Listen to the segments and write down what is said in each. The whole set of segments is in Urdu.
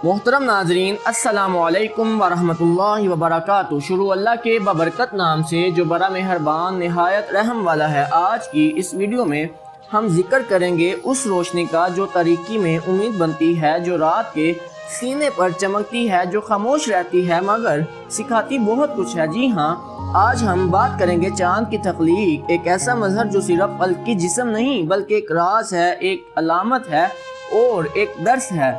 محترم ناظرین، السلام علیکم ورحمۃ اللہ وبرکاتہ۔ شروع اللہ کے بابرکت نام سے جو بڑا مہربان نہایت رحم والا ہے۔ آج کی اس ویڈیو میں ہم ذکر کریں گے اس روشنی کا جو تاریکی میں امید بنتی ہے، جو رات کے سینے پر چمکتی ہے، جو خاموش رہتی ہے مگر سکھاتی بہت کچھ ہے۔ جی ہاں، آج ہم بات کریں گے چاند کی تخلیق، ایک ایسا مظہر جو صرف فلکی جسم نہیں بلکہ ایک راز ہے، ایک علامت ہے اور ایک درس ہے۔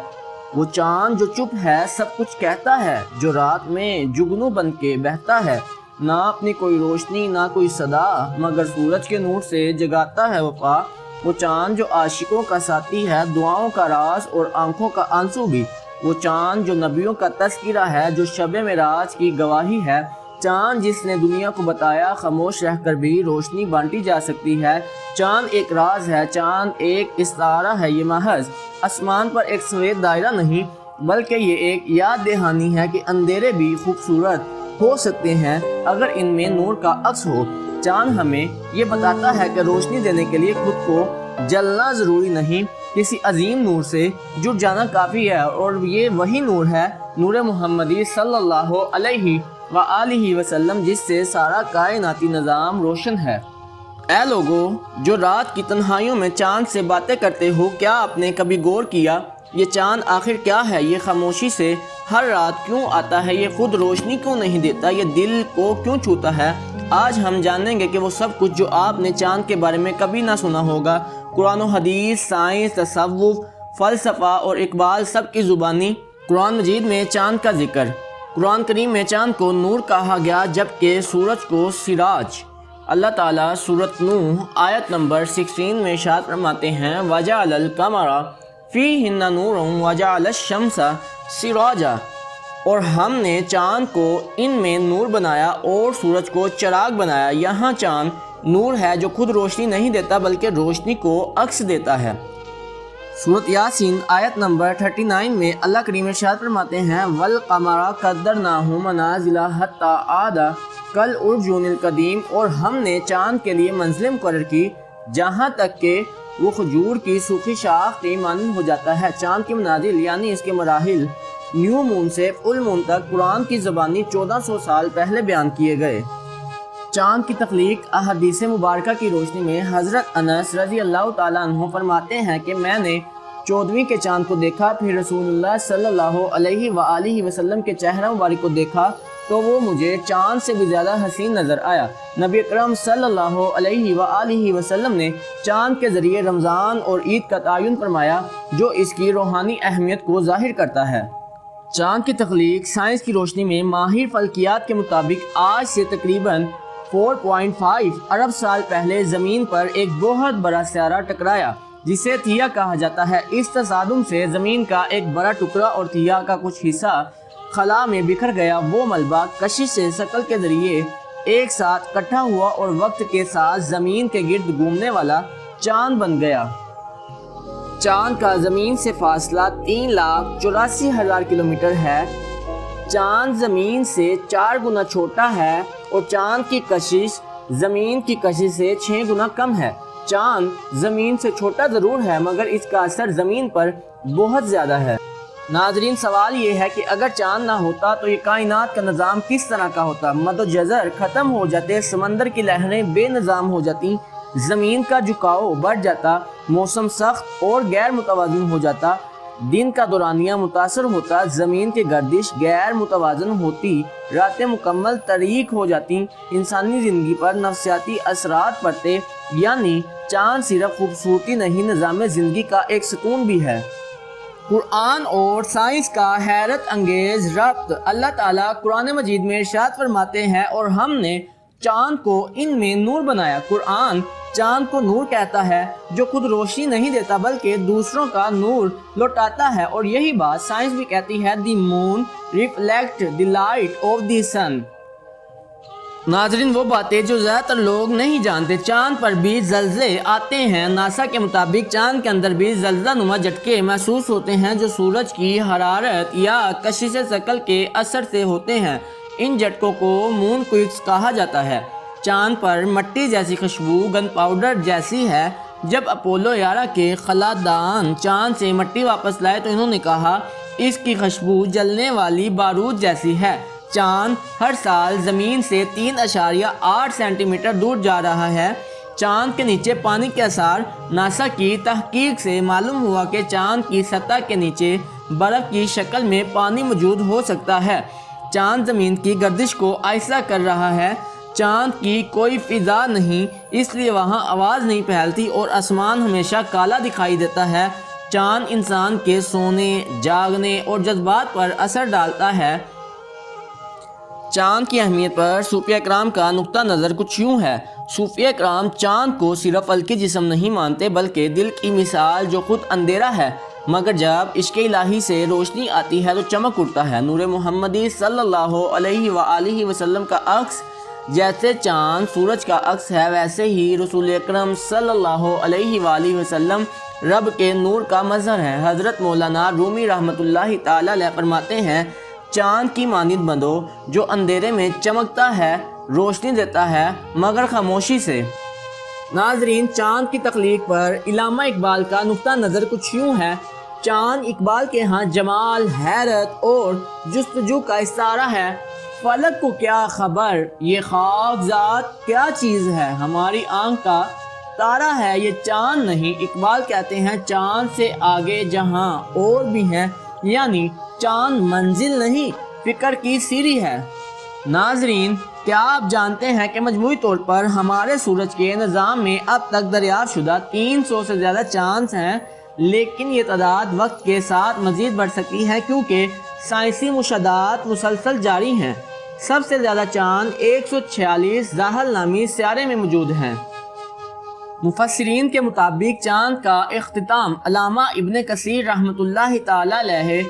وہ چاند جو چپ ہے، سب کچھ کہتا ہے، جو رات میں جگنو بن کے بہتا ہے، نہ اپنی کوئی روشنی نہ کوئی صدا مگر سورج کے نور سے جگاتا ہے وفا۔ وہ چاند جو عاشقوں کا ساتھی ہے، دعاؤں کا راز اور آنکھوں کا آنسو بھی۔ وہ چاند جو نبیوں کا تذکرہ ہے، جو شب معراج کی گواہی ہے۔ چاند جس نے دنیا کو بتایا خاموش رہ کر بھی روشنی بانٹی جا سکتی ہے۔ چاند ایک راز ہے، چاند ایک استعارہ ہے، یہ محض آسمان پر ایک سفید دائرہ نہیں بلکہ یہ ایک یاد دہانی ہے کہ اندھیرے بھی خوبصورت ہو سکتے ہیں اگر ان میں نور کا عکس ہو۔ چاند ہمیں یہ بتاتا ہے کہ روشنی دینے کے لیے خود کو جلنا ضروری نہیں، کسی عظیم نور سے جڑ جانا کافی ہے، اور یہ وہی نور ہے، نور محمدی صلی اللہ علیہ وآلہ وسلم، جس سے سارا کائناتی نظام روشن ہے۔ اے لوگو جو رات کی تنہائیوں میں چاند سے باتیں کرتے ہو، کیا آپ نے کبھی غور کیا یہ چاند آخر کیا ہے؟ یہ خاموشی سے ہر رات کیوں آتا ہے؟ یہ خود روشنی کیوں نہیں دیتا؟ یہ دل کو کیوں چھوتا ہے؟ آج ہم جانیں گے کہ وہ سب کچھ جو آپ نے چاند کے بارے میں کبھی نہ سنا ہوگا۔ قرآن و حدیث، سائنس، تصوف، فلسفہ اور اقبال، سب کی زبانی قرآن مجید میں چاند کا ذکر۔ قرآن کریم میں چاند کو نور کہا گیا جبکہ سورج کو سراج۔ اللہ تعالیٰ سورۃ نوح آیت نمبر 16 میں ارشاد فرماتے ہیں، وَجَعَلَ الْقَمَرَ فِيهِنَّ نُورًا وَجَعَلَ الشَّمْسَ سِرَاجًا، اور ہم نے چاند کو ان میں نور بنایا اور سورج کو چراغ بنایا۔ یہاں چاند نور ہے جو خود روشنی نہیں دیتا بلکہ روشنی کو عکس دیتا ہے۔ سورۃ یاسین آیت نمبر 39 میں اللہ کریم ارشاد فرماتے ہیں، وَالْقَمَرَ قَدَّرْنَاهُ مَنَازِلَ حَتَّىٰ عَادَ كَالْعُرْجُونِ الْقَدِيمِ، اور ہم نے چاند کے لیے منزلیں مقرر کی جہاں تک کہ وہ کھجور کی سوکھی شاخ کے مانند ہو جاتا ہے۔ چاند کی منازل یعنی اس کے مراحل نیو مون سے فل مون تک قرآن کی زبانی 1400 سال پہلے بیان کیے گئے۔ چاند کی تخلیق احادیث مبارکہ کی روشنی میں حضرت انس رضی اللہ تعالیٰ عنہ فرماتے ہیں کہ میں نے 14ویں کے چاند کو دیکھا، پھر رسول اللہ صلی اللہ علیہ وآلہ وسلم کے چہرہ مبارک کو دیکھا تو وہ مجھے چاند سے بھی زیادہ حسین نظر آیا۔ نبی اکرم صلی اللہ علیہ وآلہ وسلم نے چاند کے ذریعے رمضان اور عید کا تعین فرمایا جو اس کی روحانی اہمیت کو ظاہر کرتا ہے۔ چاند کی تخلیق سائنس کی روشنی میں ماہر فلکیات کے مطابق آج سے تقریباً 4.5 ارب سال پہلے زمین پر ایک بہت بڑا سیارہ ٹکرایا جسے تھیا کہا جاتا ہے۔ اس تصادم سے زمین کا ایک بڑا ٹکڑا اور تھیا کا کچھ حصہ خلا میں بکھر گیا۔ وہ ملبہ کشش سے ثقل کے ذریعے ایک ساتھ اکٹھا ہوا اور وقت کے ساتھ زمین کے گرد گھومنے والا چاند بن گیا۔ چاند کا زمین سے فاصلہ 3,84,000 کلومیٹر ہے۔ چاند زمین سے 4 گنا چھوٹا ہے اور چاند کی کشش زمین کی کشش سے 6 گنا کم ہے۔ چاند زمین سے چھوٹا ضرور ہے مگر اس کا اثر زمین پر بہت زیادہ ہے۔ ناظرین، سوال یہ ہے کہ اگر چاند نہ ہوتا تو یہ کائنات کا نظام کس طرح کا ہوتا؟ مد و جزر ختم ہو جاتے، سمندر کی لہریں بے نظام ہو جاتی، زمین کا جھکاؤ بڑھ جاتا، موسم سخت اور غیر متوازن ہو جاتا، دن کا دورانیہ متاثر ہوتا، زمین کی گردش غیر متوازن ہوتی، راتیں مکمل تاریک ہو جاتی، انسانی زندگی پر نفسیاتی اثرات پڑتے۔ یعنی چاند صرف خوبصورتی نہیں، نظام زندگی کا ایک ستون بھی ہے۔ قرآن اور سائنس کا حیرت انگیز ربط۔ اللہ تعالیٰ قرآن مجید میں ارشاد فرماتے ہیں، اور ہم نے چاند کو ان میں نور بنایا۔ قرآن چاند کو نور کہتا ہے جو خود روشنی نہیں دیتا بلکہ دوسروں کا نور لوٹاتا ہے، اور یہی بات سائنس بھی کہتی ہے، the moon reflect the light of the sun. ناظرین، وہ باتیں جو زیادہ تر لوگ نہیں جانتے، چاند پر بھی زلزلے آتے ہیں۔ ناسا کے مطابق چاند کے اندر بھی زلزلہ نما جھٹکے محسوس ہوتے ہیں جو سورج کی حرارت یا کشش ثقل کے اثر سے ہوتے ہیں۔ ان جھٹکوں کو مون کوئکس کہا جاتا ہے۔ چاند پر مٹی جیسی خوشبو گن پاؤڈر جیسی ہے۔ جب اپولو 11 کے خلا دان چاند سے مٹی واپس لائے تو انہوں نے کہا اس کی خوشبو جلنے والی بارود جیسی ہے۔ چاند ہر سال زمین سے 3.8 سینٹی میٹر دور جا رہا ہے۔ چاند کے نیچے پانی کے آثار۔ ناسا کی تحقیق سے معلوم ہوا کہ چاند کی سطح کے نیچے برف کی شکل میں پانی موجود ہو سکتا ہے۔ چاند زمین کی گردش کو آہستہ کر رہا ہے۔ چاند کی کوئی فضا نہیں، اس لیے وہاں آواز نہیں پھیلتی اور آسمان ہمیشہ کالا دکھائی دیتا ہے۔ چاند انسان کے سونے، جاگنے اور جذبات پر اثر ڈالتا ہے۔ چاند کی اہمیت پر صوفیہ کرام کا نقطہ نظر کچھ یوں ہے۔ صوفیہ کرام چاند کو صرف فلکی جسم نہیں مانتے بلکہ دل کی مثال جو خود اندھیرا ہے، مگر جب عشق الہی سے روشنی آتی ہے تو چمک اٹھتا ہے۔ نور محمدی صلی اللہ علیہ وآلہ وسلم کا عکس جیسے چاند سورج کا عکس ہے، ویسے ہی رسول اکرم صلی اللہ علیہ وآلہ وسلم رب کے نور کا مظہر ہے۔ حضرت مولانا رومی رحمۃ اللہ تعالی علیہ فرماتے ہیں، چاند کی مانند بندو جو اندھیرے میں چمکتا ہے، روشنی دیتا ہے مگر خاموشی سے۔ ناظرین، چاند کی تخلیق پر علامہ اقبال کا نقطہ نظر کچھ یوں ہے۔ چاند اقبال کے ہاں جمال، حیرت اور جستجو کا استعارہ ہے۔ فلک کو کیا خبر یہ خاک ذات کیا چیز ہے، ہماری آنکھ کا تارا ہے یہ چاند نہیں۔ اقبال کہتے ہیں چاند سے آگے جہاں اور بھی ہیں، یعنی چاند منزل نہیں فکر کی سیڑھی ہے۔ ناظرین، کیا آپ جانتے ہیں کہ مجموعی طور پر ہمارے سورج کے نظام میں اب تک دریافت شدہ 300 سے زیادہ چاند ہیں، لیکن یہ تعداد وقت کے ساتھ مزید بڑھ سکتی ہے کیونکہ سائنسی مشاہدات مسلسل جاری ہیں۔ سب سے زیادہ چاند 146 زحل نامی سیارے میں موجود ہیں۔ مفسرین کے مطابق چاند کا اختتام علامہ ابن کثیر رحمۃ اللہ تعالی علیہ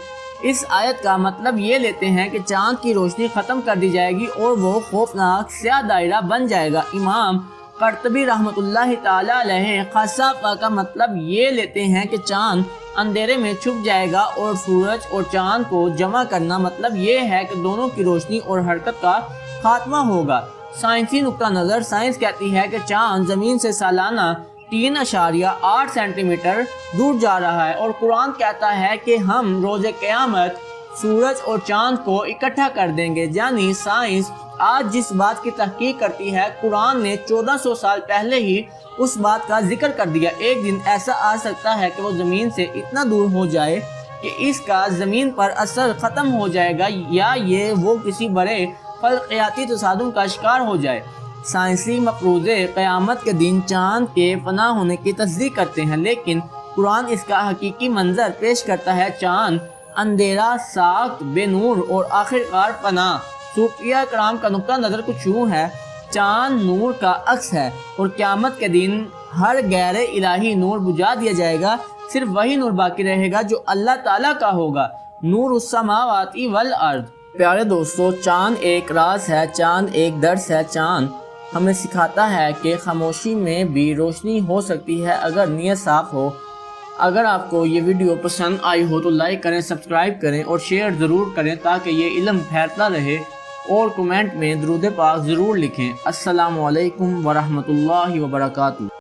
اس آیت کا مطلب یہ لیتے ہیں کہ چاند کی روشنی ختم کر دی جائے گی اور وہ خوفناک سیاہ دائرہ بن جائے گا۔ امام قرطبی رحمۃ اللہ تعالی علیہ خسافہ کا مطلب یہ لیتے ہیں کہ چاند اندھیرے میں چھپ جائے گا اور سورج اور چاند کو جمع کرنا مطلب یہ ہے کہ دونوں کی روشنی اور حرکت کا خاتمہ ہوگا۔ سائنسی نقطہ نظر سائنس کہتی ہے کہ چاند زمین سے سالانہ 3.8 سینٹی میٹر دور جا رہا ہے، اور قرآن کہتا ہے کہ ہم روز قیامت سورج اور چاند کو اکٹھا کر دیں گے۔ یعنی سائنس آج جس بات کی تحقیق کرتی ہے، قرآن نے 1400 سال پہلے ہی اس بات کا ذکر کر دیا۔ ایک دن ایسا آ سکتا ہے کہ وہ زمین سے اتنا دور ہو جائے کہ اس کا زمین پر اثر ختم ہو جائے گا، یا یہ وہ کسی بڑے فلکیاتی تصادم کا شکار ہو جائے۔ سائنسی مفروضے قیامت کے دن چاند کے فنا ہونے کی تصدیق کرتے ہیں، لیکن قرآن اس کا حقیقی منظر پیش کرتا ہے۔ چاند اندھیرا، ساخت، بے نور اور آخرکار فنا۔ صوفیہ کرام کا نقطہ نظر کچھ یوں ہے، چاند نور کا عکس ہے اور قیامت کے دن ہر غیر الہی نور بجھا دیا جائے گا، صرف وہی نور باقی رہے گا جو اللہ تعالیٰ کا ہوگا۔ نور السماوات والارض۔ پیارے دوستو، چاند ایک راز ہے، چاند ایک درس ہے۔ چاند ہمیں سکھاتا ہے کہ خاموشی میں بھی روشنی ہو سکتی ہے اگر نیت صاف ہو۔ اگر آپ کو یہ ویڈیو پسند آئی ہو تو لائک کریں، سبسکرائب کریں اور شیئر ضرور کریں تاکہ یہ علم پھیلتا رہے، اور کمنٹ میں درود پاک ضرور لکھیں۔ السلام علیکم ورحمۃ اللہ وبرکاتہ۔